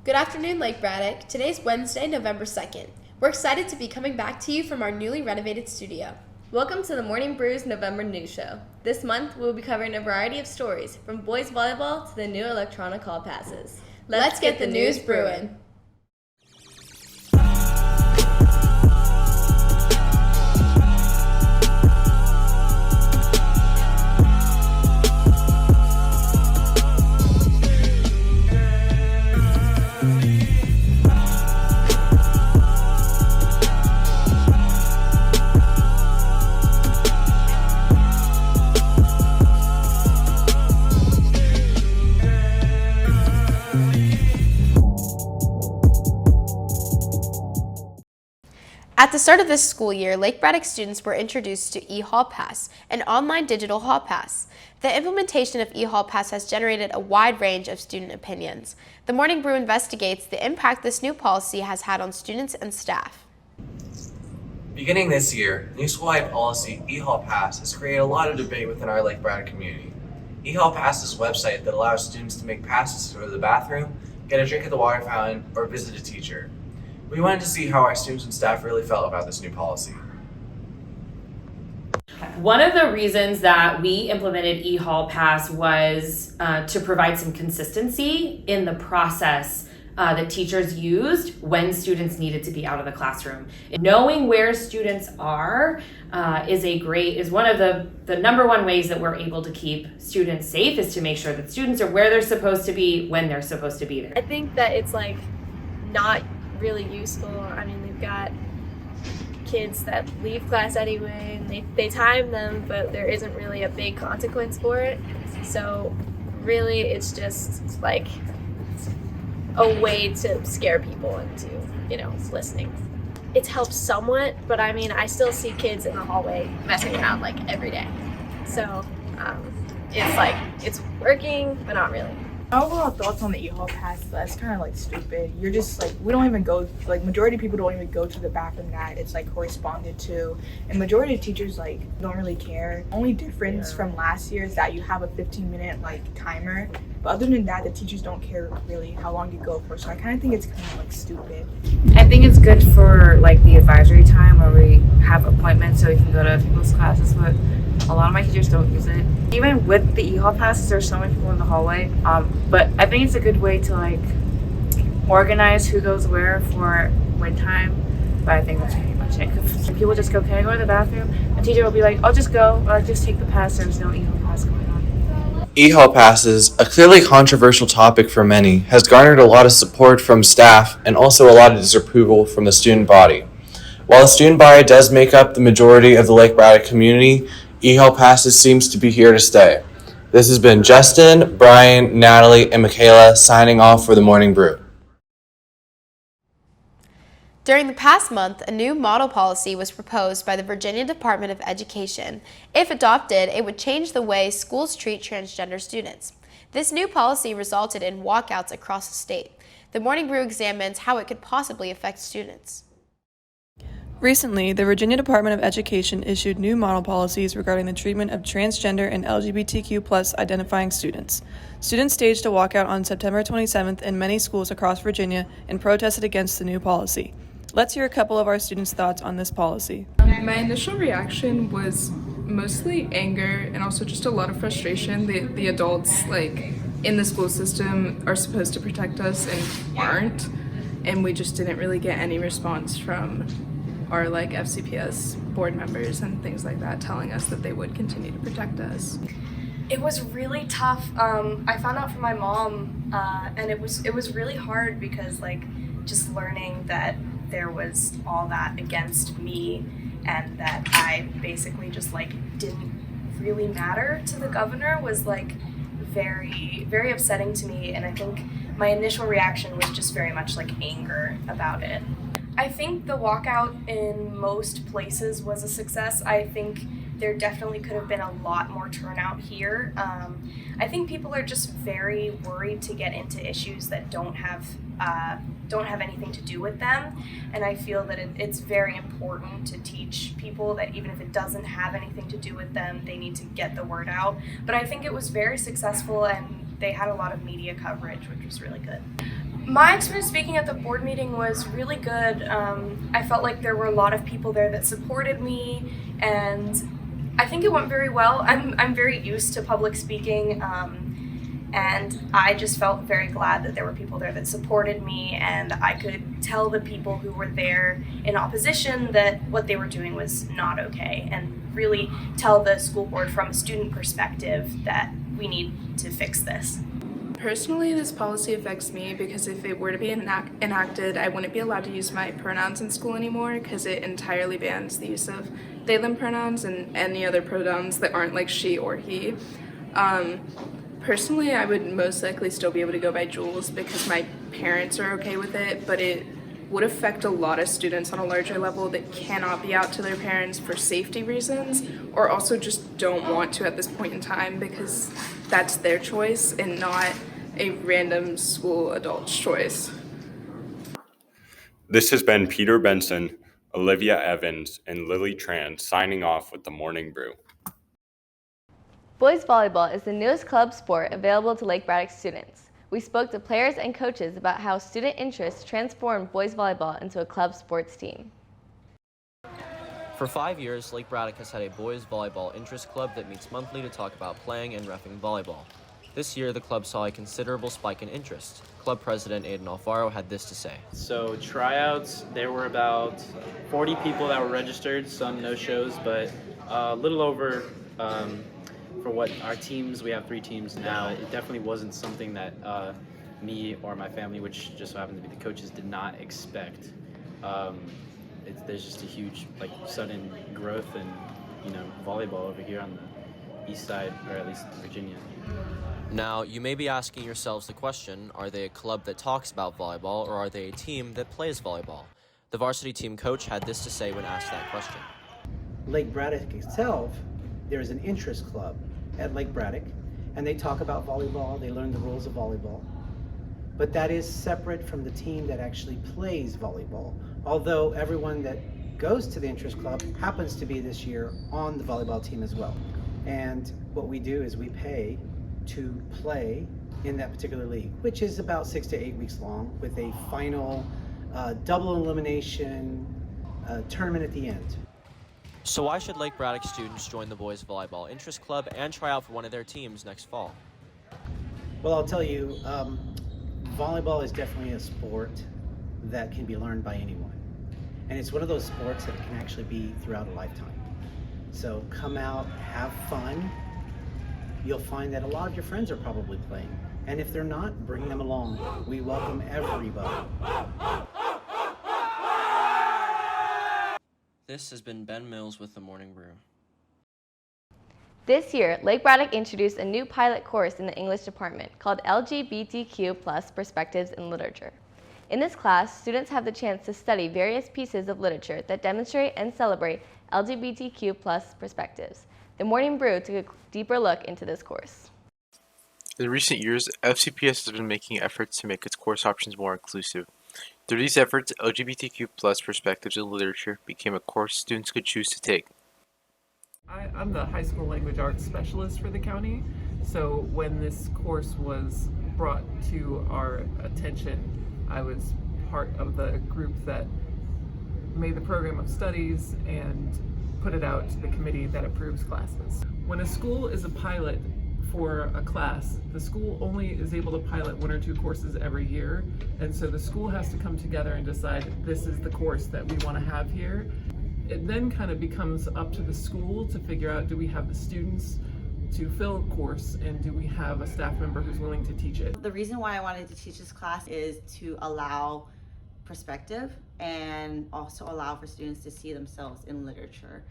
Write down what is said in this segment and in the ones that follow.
Good afternoon, Lake Braddock. Today's Wednesday, November 2nd. We're excited to be coming back to you from our newly renovated studio. Welcome to the Morning Bru's November News Show. This month, we'll be covering a variety of stories, from boys volleyball to the new electronic hall passes. Let's get the news brewing. At the start of this school year, Lake Braddock students were introduced to Ehall Pass, an online digital hall pass. The implementation of Ehall Pass has generated a wide range of student opinions. The Morning Brew investigates the impact this new policy has had on students and staff. Beginning this year, new school-wide policy Ehall Pass has created a lot of debate within our Lake Braddock community. Ehall Pass is a website that allows students to make passes to go to the bathroom, get a drink at the water fountain, or visit a teacher. We wanted to see how our students and staff really felt about this new policy. One of the reasons that we implemented Ehall Pass was to provide some consistency in the process that teachers used when students needed to be out of the classroom. Knowing where students are is one of the number one ways that we're able to keep students safe, is to make sure that students are where they're supposed to be when they're supposed to be there. I think that it's not really useful. I mean, they've got kids that leave class anyway, and they time them, but there isn't really a big consequence for it. So really it's just a way to scare people into, listening. It's helped somewhat, but I mean, I still see kids in the hallway messing around every day. So it's working, but not really. My overall thoughts on the Ehall Pass, that's kind of stupid. You're just we don't even go, majority of people don't even go to the bathroom that it's corresponded to, and majority of teachers don't really care. Only difference from last year is that you have a 15-minute timer, but other than that, the teachers don't care really how long you go for. So I kind of think it's kind of stupid. I think it's good for the advisory time where we have appointments so we can go to people's classes, but a lot of my teachers don't use it. Even with the Ehall Passes, there's so many people in the hallway. But I think it's a good way to organize who goes where for when time. But I think that's pretty much it. If people just go, "Can I go to the bathroom?" The teacher will be like, "I'll just go," or just take the pass. There's no Ehall Pass going on. Ehall Passes, a clearly controversial topic for many, has garnered a lot of support from staff and also a lot of disapproval from the student body. While the student body does make up the majority of the Lake Braddock community, Ehall Passes seems to be here to stay. This has been Justin, Brian, Natalie, and Michaela signing off for the Morning Brew. During the past month, a new model policy was proposed by the Virginia Department of Education. If adopted, it would change the way schools treat transgender students. This new policy resulted in walkouts across the state. The Morning Brew examines how it could possibly affect students. Recently, the Virginia Department of Education issued new model policies regarding the treatment of transgender and LGBTQ+ identifying students. Students staged a walkout on September 27th in many schools across Virginia and protested against the new policy. Let's hear a couple of our students' thoughts on this policy. My initial reaction was mostly anger and also just a lot of frustration. The adults in the school system are supposed to protect us and aren't, and we just didn't really get any response from our FCPS board members and things like that telling us that they would continue to protect us. It was really tough. I found out from my mom, and it was really hard because just learning that there was all that against me and that I basically just didn't really matter to the governor was very, very upsetting to me, and I think my initial reaction was just very much anger about it. I think the walkout in most places was a success. I think there definitely could have been a lot more turnout here. I think people are just very worried to get into issues that don't have anything to do with them, and I feel that it's very important to teach people that even if it doesn't have anything to do with them, they need to get the word out. But I think it was very successful, and they had a lot of media coverage, which was really good. My experience speaking at the board meeting was really good. I felt like there were a lot of people there that supported me, and I think it went very well. I'm very used to public speaking, and I just felt very glad that there were people there that supported me, and I could tell the people who were there in opposition that what they were doing was not okay, and really tell the school board from a student perspective that we need to fix this. Personally, this policy affects me because if it were to be enacted, I wouldn't be allowed to use my pronouns in school anymore because it entirely bans the use of they, them pronouns and any other pronouns that aren't like she or he. Personally, I would most likely still be able to go by Jules because my parents are okay with it, but it would affect a lot of students on a larger level that cannot be out to their parents for safety reasons or also just don't want to at this point in time because that's their choice and not a random school adult's choice. This has been Peter Benson, Olivia Evans, and Lily Tran signing off with the Morning Brew. Boys volleyball is the newest club sport available to Lake Braddock students. We spoke to players and coaches about how student interest transformed boys volleyball into a club sports team. For 5 years, Lake Braddock has had a boys volleyball interest club that meets monthly to talk about playing and reffing volleyball. This year, the club saw a considerable spike in interest. Club president Aiden Alfaro had this to say. So tryouts, there were about 40 people that were registered, some no-shows, but a little over for what our teams, we have 3 teams now. It definitely wasn't something that me or my family, which just so happened to be the coaches, did not expect. There's just a huge, sudden growth in, volleyball over here on the east side, or at least Virginia. Now, you may be asking yourselves the question, are they a club that talks about volleyball, or are they a team that plays volleyball? The varsity team coach had this to say when asked that question. Lake Braddock itself, there is an interest club at Lake Braddock, and they talk about volleyball, they learn the rules of volleyball. But that is separate from the team that actually plays volleyball, although everyone that goes to the interest club happens to be this year on the volleyball team as well. And what we do is we pay to play in that particular league, which is about 6 to 8 weeks long, with a final double elimination tournament at the end. So why should Lake Braddock students join the boys volleyball interest club and try out for one of their teams next fall? Well, I'll tell you, volleyball is definitely a sport that can be learned by anyone. And it's one of those sports that can actually be throughout a lifetime. So come out, have fun. You'll find that a lot of your friends are probably playing. And if they're not, bring them along. We welcome everybody. This has been Ben Mills with the Morning Brew. This year, Lake Braddock introduced a new pilot course in the English department called LGBTQ+ Perspectives in Literature. In this class, students have the chance to study various pieces of literature that demonstrate and celebrate LGBTQ+ perspectives. The Morning Brew took a deeper look into this course. In recent years, FCPS has been making efforts to make its course options more inclusive. Through these efforts, LGBTQ+ perspectives in literature became a course students could choose to take. I'm the high school language arts specialist for the county, so when this course was brought to our attention, I was part of the group that made the program of studies and put it out to the committee that approves classes. When a school is a pilot for a class, the school only is able to pilot 1 or 2 courses every year, and so the school has to come together and decide this is the course that we want to have here. It then kind of becomes up to the school to figure out, do we have the students to fill a course, and do we have a staff member who's willing to teach it? The reason why I wanted to teach this class is to allow perspective and also allow for students to see themselves in literature.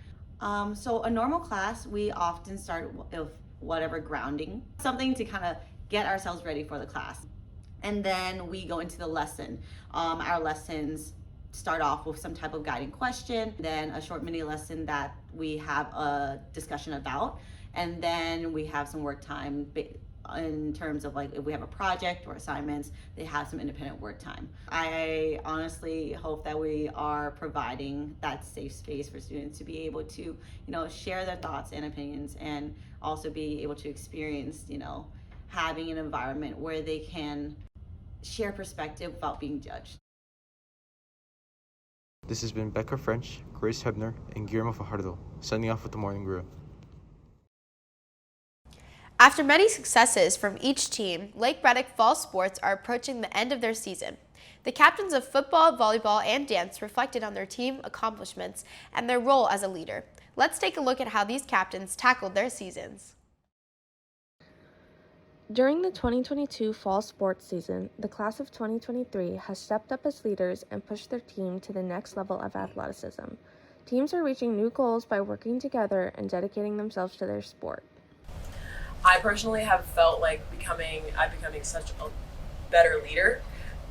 So a normal class, we often start with whatever grounding, something to kind of get ourselves ready for the class. And then we go into the lesson. Our lessons start off with some type of guiding question, then a short mini lesson that we have a discussion about, and then we have some work time in terms of if we have a project or assignments, they have some independent work time. I honestly hope that we are providing that safe space for students to be able to, share their thoughts and opinions, and also be able to experience, having an environment where they can share perspective without being judged. This has been Becca French, Grace Hebner, and Guillermo Fajardo, signing off with the Morning Bru. After many successes from each team, Lake Braddock Fall Sports are approaching the end of their season. The captains of football, volleyball, and dance reflected on their team accomplishments and their role as a leader. Let's take a look at how these captains tackled their seasons. During the 2022 fall sports season, the class of 2023 has stepped up as leaders and pushed their team to the next level of athleticism. Teams are reaching new goals by working together and dedicating themselves to their sport. I personally have felt like I'm becoming such a better leader,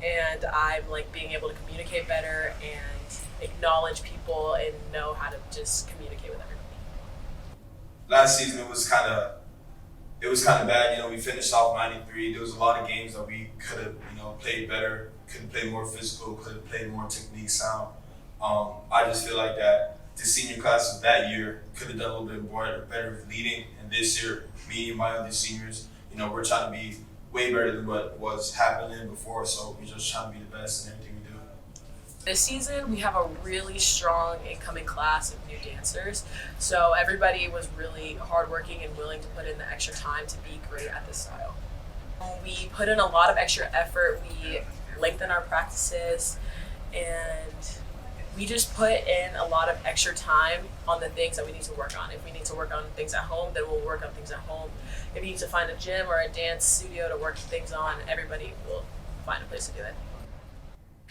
and I'm like being able to communicate better and acknowledge people and know how to just communicate with everybody. Last season it was kind of bad. You know, we finished off 93. There was a lot of games that we could have, played better, could have played more physical, could have played more technique sound. I just feel like that the senior class of that year could have done a little bit more better leading. And this year, me and my other seniors, we're trying to be way better than what was happening before. So we're just trying to be the best in everything we do. This season, we have a really strong incoming class of new dancers. So everybody was really hardworking and willing to put in the extra time to be great at this style. We put in a lot of extra effort. We lengthened our practices, and we just put in a lot of extra time on the things that we need to work on. If we need to work on things at home, then we'll work on things at home. If you need to find a gym or a dance studio to work things on, everybody will find a place to do it.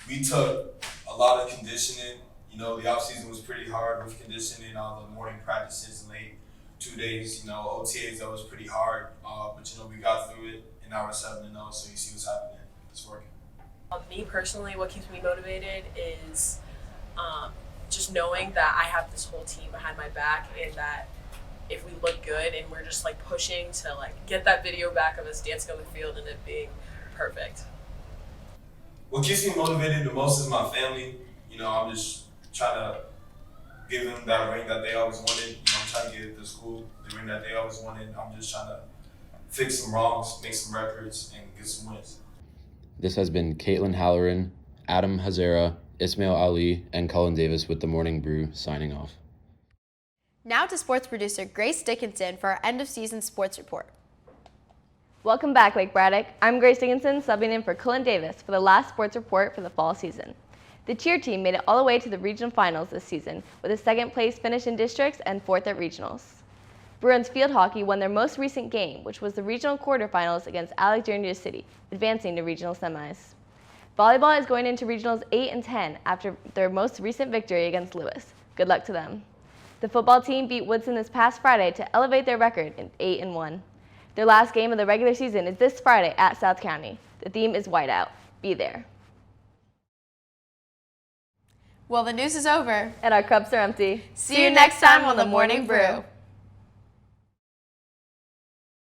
We took a lot of conditioning. The off season was pretty hard with conditioning, all the morning practices and late 2 days. OTAs, that was pretty hard. But we got through it, and now we're 7-0. So you see what's happening. It's working. Me personally, what keeps me motivated is just knowing that I have this whole team behind my back, and that if we look good and we're just pushing to get that video back of us dancing on the field and it being perfect. What keeps me motivated the most is my family. I'm just trying to give them that ring that they always wanted. I'm trying to get the school the ring that they always wanted. I'm just trying to fix some wrongs, make some records, and get some wins. This has been Caitlin Halloran, Adam Hazara, Ismail Ali, and Colin Davis with the Morning Bru signing off. Now to sports producer Grace Dickinson for our end of season sports report. Welcome back, Lake Braddock. I'm Grace Dickinson, subbing in for Colin Davis for the last sports report for the fall season. The cheer team made it all the way to the regional finals this season, with a second place finish in districts and fourth at regionals. Bruins field hockey won their most recent game, which was the regional quarterfinals against Alexandria City, advancing to regional semis. Volleyball is going into regionals 8 and 10 after their most recent victory against Lewis. Good luck to them. The football team beat Woodson this past Friday to elevate their record in 8-1. Their last game of the regular season is this Friday at South County. The theme is whiteout. Be there. Well, the news is over. And our cups are empty. See you next time on the Morning Bru.